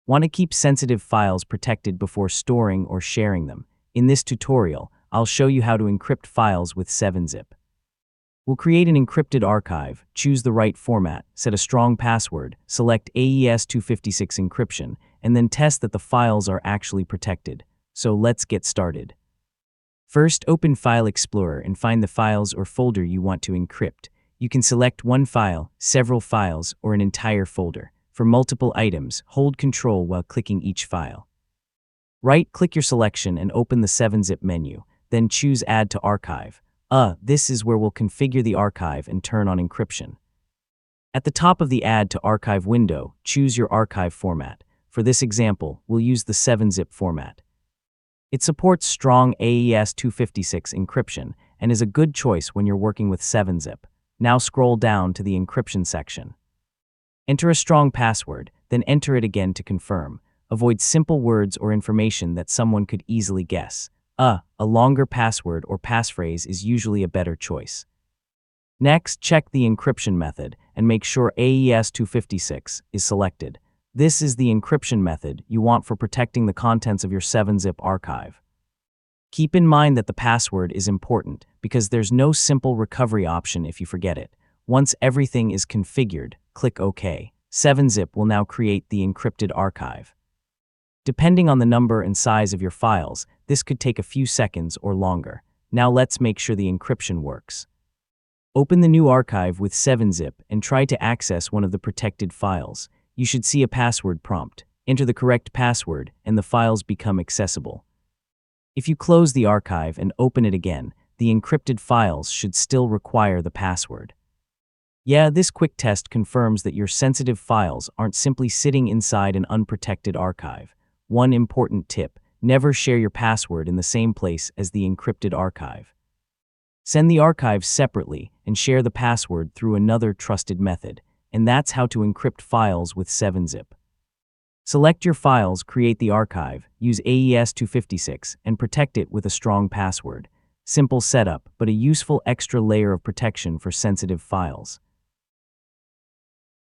Want to keep sensitive files protected before storing or sharing them? In this tutorial, I'll show you how to encrypt files with 7-zip. We'll create an encrypted archive, choose the right format, set a strong password, select AES-256 encryption, and then test that the files are actually protected. So let's get started. First, open File Explorer and find the files or folder you want to encrypt. You can select one file, several files, or an entire folder. For multiple items, hold Control while clicking each file. Right-click your selection and open the 7-zip menu, then choose Add to Archive. This is where we'll configure the archive and turn on encryption. At the top of the Add to Archive window, choose your archive format. For this example, we'll use the 7-zip format. It supports strong AES-256 encryption and is a good choice when you're working with 7-zip. Now scroll down to the encryption section. Enter a strong password, then enter it again to confirm. Avoid simple words or information that someone could easily guess. A longer password or passphrase is usually a better choice. Next, check the encryption method and make sure AES-256 is selected. This is the encryption method you want for protecting the contents of your 7-zip archive. Keep in mind that the password is important because there's no simple recovery option if you forget it. Once everything is configured, click OK. 7-zip will now create the encrypted archive. Depending on the number and size of your files, this could take a few seconds or longer. Now let's make sure the encryption works. Open the new archive with 7-zip and try to access one of the protected files. You should see a password prompt. Enter the correct password and the files become accessible. If you close the archive and open it again, the encrypted files should still require the password. Yeah, this quick test confirms that your sensitive files aren't simply sitting inside an unprotected archive. One important tip: never share your password in the same place as the encrypted archive. Send the archive separately and share the password through another trusted method. And that's how to encrypt files with 7-zip. Select your files, create the archive, use AES-256, and protect it with a strong password. Simple setup, but a useful extra layer of protection for sensitive files.